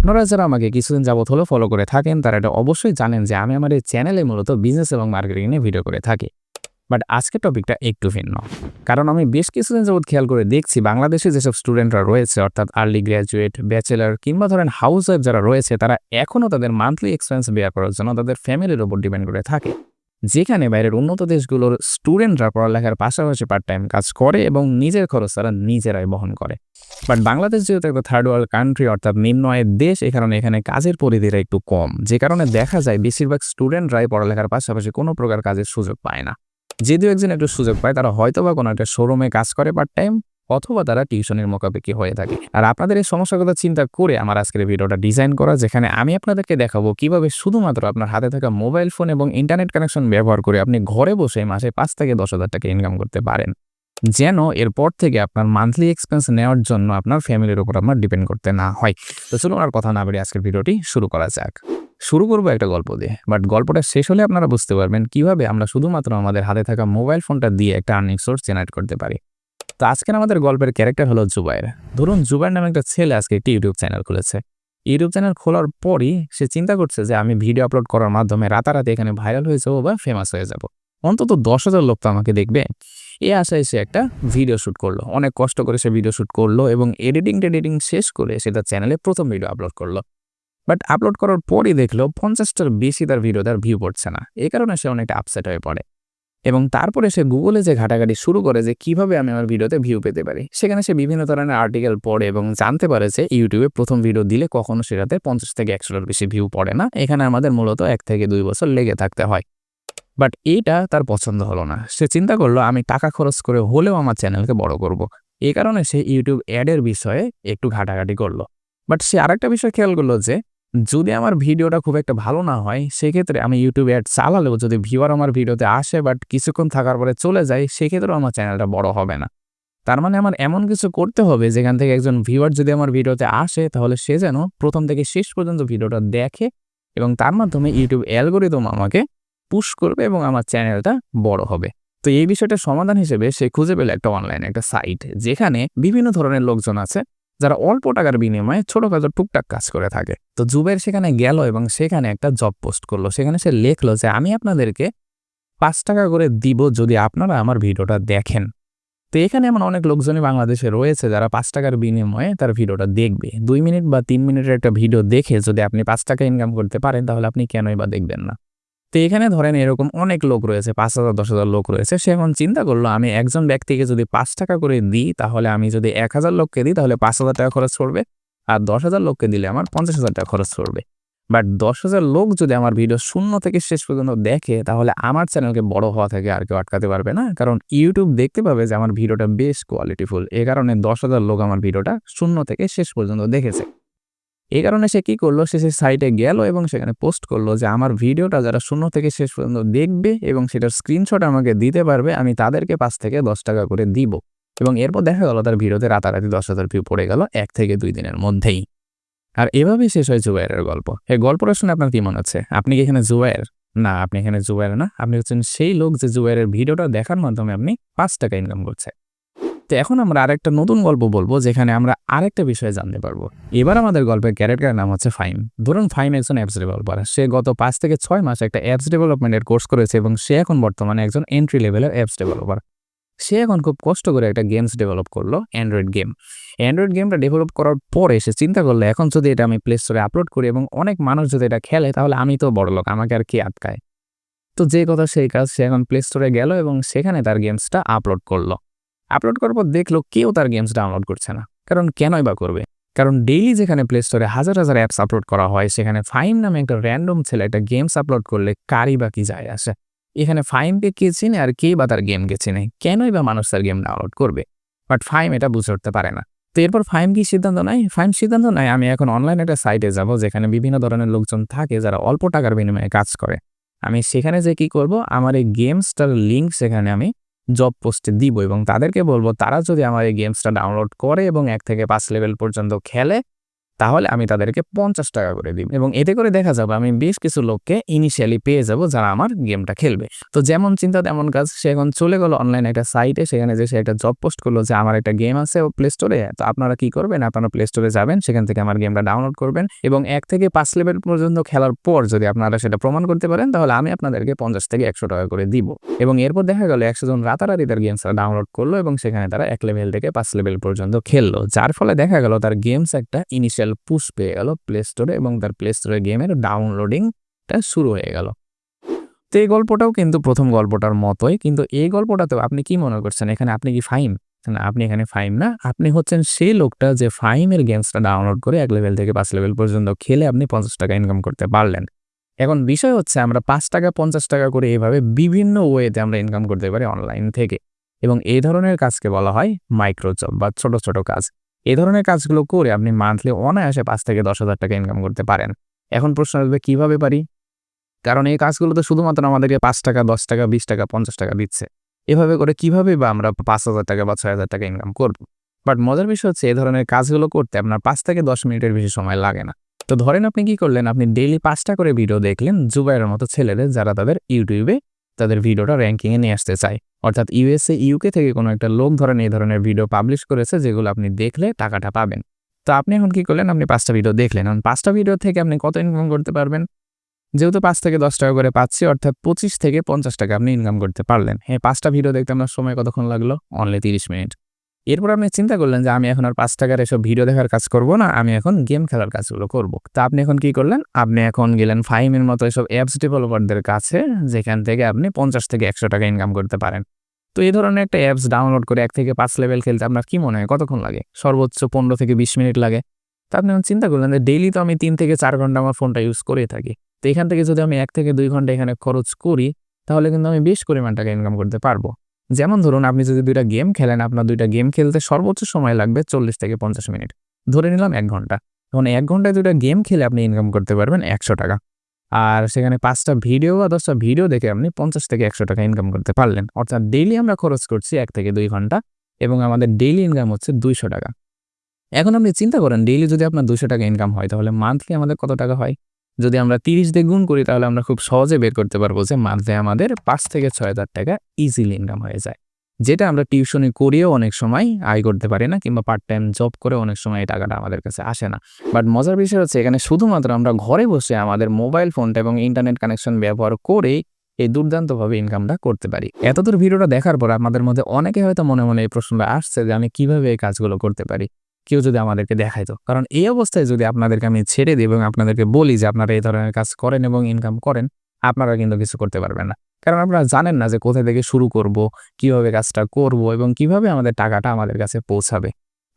আপনারা যারা আমাকে কিছুদিন যাবত হলো ফলো করে থাকেন তারা এটা অবশ্যই জানেন যে আমি আমার এই চ্যানেলে মূলত বিজনেস এবং মার্কেটিং নিয়ে ভিডিও করে থাকি। বাট আজকের টপিকটা একটু ভিন্ন। কারণ আমি বেশ কিছুদিন যাবত খেয়াল করে দেখছি বাংলাদেশে যেসব স্টুডেন্টরা রয়েছে অর্থাৎ আর্লি গ্র্যাজুয়েট, ব্যাচেলর কিংবা ধরেন হাউস ওয়াইফ যারা রয়েছে তারা এখনও তাদের মান্থলি এক্সপেন্স বেয়ার করার জন্য তাদের ফ্যামিলির উপর ডিপেন্ড করে থাকে। যেখানে বাইরের উন্নত দেশগুলোর স্টুডেন্টরা পড়ালেখার পাশাপাশি পার্ট টাইম কাজ করে এবং নিজের খরচ তারা নিজেরাই বহন করে। বাট বাংলাদেশ যেহেতু একটা থার্ড ওয়ার্ল্ড কান্ট্রি অর্থাৎ নিম্ন আয়ের দেশ, এই কারণে এখানে কাজের পরিধিটা একটু কম, যে কারণে দেখা যায় বেশিরভাগ স্টুডেন্টরাই পড়ালেখার পাশাপাশি কোনো প্রকার কাজের সুযোগ পায় না। যে দু একজন একটু সুযোগ পায় তারা হয়তোবা কোনো একটা শোরুমে কাজ করে পার্ট টাইম, অথবা তারা টিউশনের মোকাবেকি হয়ে থাকে। আর আপনাদের এই সমস্যার কথা চিন্তা করে আমার আজকের ভিডিওটা ডিজাইন করা, যেখানে আমি আপনাদেরকে দেখাবো কিভাবে শুধুমাত্র আপনার হাতে থাকা মোবাইল ফোন এবং ইন্টারনেট কানেকশন ব্যবহার করে আপনি ঘরে বসে মাসে 5 থেকে 10,000 টাকা ইনকাম করতে পারেন, যেন এরপর থেকে আপনার মান্থলি এক্সপেন্স নেওয়ার জন্য আপনার ফ্যামিলির উপর আপনার ডিপেন্ড করতে না হয়। তো চলুন আর কথা না বেরিয়ে আজকের ভিডিওটি শুরু করা যাক। শুরু করবো একটা গল্প দিয়ে, বাট গল্পটা শেষ হলে আপনারা বুঝতে পারবেন কিভাবে আমরা শুধুমাত্র আমাদের হাতে থাকা মোবাইল ফোনটা দিয়ে একটা আর্নিং সোর্স জেনারেট করতে পারি। তো আজকের আমাদের গল্পের ক্যারেক্টার হলো জুবাইর। ধরুন জুবাইর নামে একটা ছেলে আজকে একটি ইউটিউব চ্যানেল খুলেছে। ইউটিউব চ্যানেল খোলার পরই সে চিন্তা করছে যে আমি ভিডিও আপলোড করার মাধ্যমে রাতারাতি এখানে ভাইরাল হয়ে যাবো বা ফেমাস হয়ে যাব, অন্তত 10,000 লোক তো আমাকে দেখবে। এই আশায় সে একটা ভিডিও শ্যুট করলো, অনেক কষ্ট করে সে ভিডিও শ্যুট করলো এবং এডিটিং শেষ করে সে তার চ্যানেলে প্রথম ভিডিও আপলোড করলো। বাট আপলোড করার পরই দেখলো 50টার বেশি তার ভিডিও তার ভিউ পড়ছে না। এই কারণে সে অনেকটা আপসেট হয়ে পড়ে এবং তারপরে সে গুগলে যে ঘাটাঘাটি শুরু করে যে কিভাবে আমি আমার ভিডিওতে ভিউ পেতে পারি। সেখানে সে বিভিন্ন ধরনের আর্টিকেল পড়ে এবং জানতে পারে যে ইউটিউবে প্রথম ভিডিও দিলে কখনো সেটাতে 50 থেকে 100টার বেশি ভিউ পড়ে না, এখানে আমাদের মূলত 1 থেকে 2 বছর লেগে থাকতে হয়। বাট এইটা তার পছন্দ হলো না। সে চিন্তা করলো আমি টাকা খরচ করে হলেও আমার চ্যানেলকে বড় করব। এই কারণে সে ইউটিউব অ্যাডের বিষয়ে একটু ঘাটাঘাটি করলো। বাট সে আরেকটা বিষয় খেয়াল করলো যে যদি আমার ভিডিওটা খুব একটা ভালো না হয়, সেক্ষেত্রে আমি ইউটিউব অ্যাড চালালেও যদি ভিউয়ার আমার ভিডিওতে আসে বাট কিছুক্ষণ থাকার পরে চলে যায়, সেক্ষেত্রেও আমার চ্যানেলটা বড় হবে না। তার মানে আমার এমন কিছু করতে হবে যেখান থেকে একজন ভিউয়ার যদি আমার ভিডিওতে আসে তাহলে সে যেন প্রথম থেকে শেষ পর্যন্ত ভিডিওটা দেখে এবং তার মাধ্যমে ইউটিউব অ্যালগরিদম আমাকে পুশ করবে এবং আমার চ্যানেলটা বড় হবে। তো এই বিষয়টার সমাধান হিসেবে সে খুঁজে পেল একটা অনলাইনে একটা সাইট, যেখানে বিভিন্ন ধরনের লোকজন আছে যারা অল্প টাকার বিনিময়ে ছোটখাটো টুকটাক কাজ করে থাকে। তো জুবাইর সেখানে গেল এবং সেখানে একটা জব পোস্ট করলো। সেখানে সে লিখলো যে আমি আপনাদেরকে 5 টাকা করে দিব যদি আপনারা আমার ভিডিওটা দেখেন। তো এখানে এমন অনেক লোকজনই বাংলাদেশে রয়েছে যারা 5 টাকার বিনিময়ে তার ভিডিওটা দেখবে। 2 মিনিট বা 3 মিনিটের একটা ভিডিও দেখে যদি আপনি 5 টাকা ইনকাম করতে পারেন তাহলে আপনি কেনই বা দেখবেন না। তো এখানে ধরেন এরকম অনেক লোক রয়েছে, 5,000 10,000 লোক রয়েছে। সে এখন চিন্তা করলো আমি একজন ব্যক্তিকে যদি 5 টাকা করে দিই, তাহলে আমি যদি 1,000 লোককে দিই তাহলে 5,000 টাকা খরচ পড়বে, আর 10,000 লোককে দিলে আমার 50,000 টাকা খরচ পড়বে। বাট 10,000 লোক যদি আমার ভিডিও শুরু থেকে শেষ পর্যন্ত দেখে তাহলে আমার চ্যানেলকে বড় হওয়া থেকে আর কেউ আটকাতে পারবে না, কারণ ইউটিউব দেখতে পাবে যে আমার ভিডিওটা বেশ কোয়ালিটিফুল। এই কারণে 10,000 লোক আমার ভিডিওটা শুরু থেকে শেষ পর্যন্ত দেখেছে। এই কারণে সে কি করলো, সে সাইটে গেল এবং সেখানে পোস্ট করলো যে আমার ভিডিওটা যারা শুরু থেকে শেষ পর্যন্ত দেখবে এবং সেটার স্ক্রিনশট আমাকে দিতে পারবে, আমি তাদেরকে 5 থেকে 10 টাকা করে দিব। এবং এরপর দেখা গেল তার ভিডিওতে রাতারাতি 10,000 ভিউ পড়ে গেল 1 থেকে 2 দিনের মধ্যেই। আর এভাবেই শেষ হয় জুবাইরের গল্প। এই গল্পটা শুনে আপনার কি মনে হচ্ছে? আপনি কি এখানে জুবাইর? না, আপনি এখানে জুবাইর না, আপনি হচ্ছেন সেই লোক যে জুবাইরের ভিডিওটা দেখার মাধ্যমে আপনি 5 টাকা ইনকাম করছে। তো এখন আমরা আরেকটা নতুন গল্প বলবো, যেখানে আমরা আরেকটা বিষয়ে জানতে পারবো। এবার আমাদের গল্পের ক্যারেক্টারের নাম হচ্ছে ফাইম। ধরুন ফাইম একজন অ্যাপস ডেভেলপার। সে গত 5 থেকে 6 মাস একটা অ্যাপস ডেভেলপমেন্টের কোর্স করেছে এবং সে এখন বর্তমানে একজন এন্ট্রি লেভেলের অ্যাপস ডেভেলপার। সে এখন খুব কষ্ট করে একটা গেমস ডেভেলপ করলো, অ্যান্ড্রয়েড গেম। অ্যান্ড্রয়েড গেমটা ডেভেলপ করার পরে সে চিন্তা করলো এখন যদি এটা আমি প্লে স্টোরে আপলোড করি এবং অনেক মানুষ যদি এটা খেলে তাহলে আমি তো বড়লোক, আমাকে আর কে আটকায়। তো যে কথা সেই কাজ, সে এখন প্লে স্টোরে গেল এবং সেখানে তার গেমসটা আপলোড করলো। আপলোড করার পর দেখলো কেউ তার গেমস ডাউনলোড করছে না। কারণ কেনই বা করবে? কারণ ডেইলি যেখানে প্লে স্টোরে হাজার হাজার অ্যাপস আপলোড করা হয়, সেখানে ফাইম নামে একটা র্যান্ডম ছেলে একটা গেমস আপলোড করলে কারই বা কি যায় আসে? এখানে ফাইমকে কে চিনে আর কে বা তার গেমকে চিনে? কেনই বা মানুষ তার গেম ডাউনলোড করবে? বাট ফাইম এটা বুঝে উঠতে পারে না। তো এরপর ফাইম কি সিদ্ধান্ত নেয়? ফাইম সিদ্ধান্ত নেয় আমি এখন অনলাইন একটা সাইটে যাব, যেখানে বিভিন্ন ধরনের লোকজন থাকে যারা অল্প টাকার বিনিময়ে কাজ করে। আমি সেখানে যে কি করব, আমার এই গেমসটার লিঙ্ক সেখানে আমি জব পোস্টে দিব এবং তাদেরকে বলবো তারা যদি আমার এই গেমসটা ডাউনলোড করে এবং 1 থেকে 5 লেভেল পর্যন্ত খেলে, তাহলে আমি তাদেরকে ৳৫০ করে দিব এবং এতে করে দেখা যাবে আমি বেশ কিছু লোককে ইনিশিয়ালি পেয়ে যাব যারা আমার গেমটা খেলবে। তো যেমন চিন্তা তেমন কাজ। সে এখন চলে গেল অনলাইন একটা সাইটে, সেখানে যেয়ে সে একটা জব পোস্ট করলো যে আমার একটা গেম আছে প্লে স্টোরে। তো আপনারা কি করবেন? আপনারা প্লে স্টোরে যাবেন, সেখান থেকে আমার গেমটা ডাউনলোড করবেন এবং ১ থেকে ৫ লেভেল পর্যন্ত খেলার পর যদি আপনারা সেটা প্রমাণ করতে পারেন তাহলে আমি আপনাদেরকে ৳৫০ থেকে ৳১০০ করে দিব। এবং এরপর দেখা গেল ১০০ জন রাতারাতি তার গেমসটা ডাউনলোড করলো এবং সেখানে তারা ১ লেভেল থেকে ৫ লেভেল পর্যন্ত খেললো। যার ফলে দেখা গেল তার গেমস একটা ইনিশিয়াল পুশ পেয়ে গেল প্লে স্টোরে এবং তার প্লে স্টোরে গেমের ডাউনলোডিংটা শুরু হয়ে গেল। তো এই গল্পটাও কিন্তু ১ম গল্পটার মতোই। কিন্তু এই গল্পটাতেও আপনি কি মনে করছেন এখানে আপনি কি ফাহিম? না, আপনি এখানে ফাহিম না। আপনি হচ্ছেন সেই লোকটা যে ফাহিমের গেমসটা ডাউনলোড করে ১ লেভেল থেকে ৫ লেভেল পর্যন্ত খেলে আপনি ৳৫০ ইনকাম করতে পারলেন। এখন বিষয় হচ্ছে আমরা ৳৫, ৳৫০ করে এভাবে বিভিন্ন ওয়েতে আমরা ইনকাম করতে পারি অনলাইন থেকে। এবং এই ধরনের কাজকে বলা হয় মাইক্রো জব বা ছোট, ছোট কাজ। এ ধরনের কাজগুলো করে আপনি মান্থলি অনায়াসে ৳৫ থেকে ৳১০,০০০ ইনকাম করতে পারেন। এখন প্রশ্ন আসবে কিভাবে পারি? কারণ এই কাজগুলোতে শুধুমাত্র আমাদেরকে ৳৫, ৳১০, ৳২০, ৳৫০ দিচ্ছে। এভাবে করে কিভাবেই বা আমরা ৳৫,০০০ বা ৳৬,০০০ ইনকাম করব? বাট মজার বিষয় হচ্ছে এই ধরনের কাজগুলো করতে আপনার ৫ থেকে ১০ মিনিটের বেশি সময় লাগে না। তো ধরেন আপনি কি করলেন? আপনি ডেইলি ৫ টা করে ভিডিও দেখলেন জুবাইরের মতো ছেলেদের যারা তাদের YouTube এ তাদের ভিডিওটা র‍্যাংকিং এ নিয়ে আসতে চায়। অর্থাৎ USA, UK থেকে কোনো একটা লোক ধরেন এই ধরনের ভিডিও পাবলিশ করেছে যেগুলো আপনি দেখলে টাকাটা পাবেন। তো আপনি এখন কি করলেন? আপনি ৫ টা ভিডিও দেখলেন। এখন ৫ টা ভিডিও থেকে আপনি কত ইনকাম করতে পারবেন? যেহেতু ৳৫ থেকে ৳১০ করে পাচ্ছি অর্থাৎ ৳২৫ থেকে ৳৫০ আপনি ইনকাম করতে পারলেন। হ্যাঁ, ৫ টা ভিডিও দেখতে আপনার সময় কতক্ষণ লাগলো? Only ৩০ minute. এরপর আপনি চিন্তা করলেন যে আমি এখন আর ৳৫ এসব ভিডিও দেখার কাজ করব না। আমি এখন গেম খেলার কাজগুলো করব। তো আপনি এখন কি করলেন? আপনি এখন গেলেন ফাহিমের মতো এসব অ্যাপস ডেভেলপারদের কাছে যেখান থেকে আপনি ৳৫০ থেকে ৳১০০ ইনকাম করতে পারেন। তো এই ধরনের একটা অ্যাপস ডাউনলোড করে ১ থেকে ৫ লেভেল খেলতে আপনার কি মনে হয় কতক্ষণ লাগে? সর্বোচ্চ ১৫ থেকে ২০ মিনিট লাগে। তো আপনি এখন চিন্তা করলেন যে ডেইলি তো আমি ৩ থেকে ৪ ঘন্টা আমার ফোনটা ইউজ করেই থাকি। তো এখান থেকে যদি আমি ১ থেকে ২ ঘন্টা এখানে খরচ করি, তাহলে কিন্তু আমি বেশ পরিমাণ টাকা ইনকাম করতে পারবো। যেমন ধরুন আপনি যদি ২ টা গেম খেলেন, আপনার ২ টা গেম খেলতে সর্বোচ্চ সময় লাগবে ৪০ থেকে ৫০ মিনিট। ধরে নিলাম ১ ঘন্টা। এখন ১ ঘন্টায় ২ টা গেম খেলে আপনি ইনকাম করতে পারবেন ৳১০০। আর সেখানে ৫ টা ভিডিও বা ১০ টা ভিডিও দেখে আপনি ৳৫০ থেকে ৳১০০ ইনকাম করতে পারলেন। অর্থাৎ ডেইলি আমরা খরচ করছি ১ থেকে ২ ঘন্টা এবং আমাদের ডেইলি ইনকাম হচ্ছে ৳২০০। এখন আপনি চিন্তা করেন ডেইলি যদি আপনার ৳২০০ ইনকাম হয় তাহলে মান্থলি আমাদের কত টাকা হয়? যদি আমরা ৩০ দিয়ে গুণ করি তাহলে আমরা খুব সহজে বের করতে পারবো যে মান্থলি আমাদের ৳৫ থেকে ৳৬,০০০ ইজিলি ইনকাম হয়ে যায়। যেটা আমরা টিউশনি করিয়েও অনেক সময় আয় করতে পারি না কিংবা পার্ট টাইম জব করে অনেক সময় এই টাকাটা আমাদের কাছে আসে না। বাট মজার বিষয় হচ্ছে এখানে শুধুমাত্র আমরা ঘরে বসে আমাদের মোবাইল ফোনটা এবং ইন্টারনেট কানেকশন ব্যবহার করেই এই দুর্দান্তভাবে ইনকামটা করতে পারি। এতদূর ভিডিওটা দেখার পর আপনাদের মধ্যে অনেকে হয়তো মনে, মনে এই প্রশ্নটা আসছে যে আমি কিভাবে এই কাজগুলো করতে পারি? কেউ যদি আমাদেরকে দেখাইতো। কারণ এই অবস্থায় যদি আপনাদেরকে আমি ছেড়ে দিই এবং আপনাদেরকে বলি যে আপনারা এই ধরনের কাজ করেন এবং ইনকাম করেন, আপনারা কিন্তু কিছু করতে পারবেন না। কারণ আপনারা জানেন না যে কোথা থেকে শুরু করব, কিভাবে কাজটা করব এবং কিভাবে আমাদের টাকাটা আমাদের কাছে পৌঁছাবে।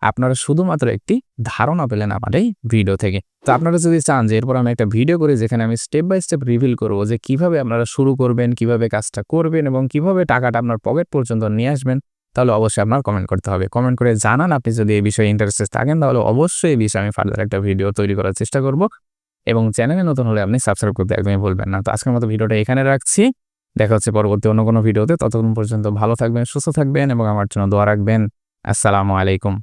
আপনারা শুধুমাত্র একটি ধারণা পেলেন আমার এই ভিডিও থেকে। তো আপনারা যদি চান যে এরপর আমি একটা ভিডিও করি যেখানে আমি স্টেপ বাই স্টেপ রিভিল করব যে কিভাবে আপনারা শুরু করবেন, কিভাবে কাজটা করবেন এবং কিভাবে টাকাটা আপনার পকেট পর্যন্ত নিয়ে আসবেন, তাহলে অবশ্যই আপনার কমেন্ট করতে হবে। কমেন্ট করে জানান আপনি যদি এই বিষয়ে ইন্টারেস্টেড থাকেন তাহলে অবশ্যই এই বিষয়ে আমি ফার্দার একটা ভিডিও তৈরি করার চেষ্টা করব এবং চ্যানেলে নতুন হলে আপনি সাবস্ক্রাইব করতে একদমই ভুলবেন না। তো আজকের মতো ভিডিওটা এখানে রাখছি। দেখা হচ্ছে পরবর্তী অন্য কোনো ভিডিওতে। ততক্ষণ পর্যন্ত ভালো থাকবেন, সুস্থ থাকবেন এবং আমার জন্য দোয়া রাখবেন। আসসালামু আলাইকুম।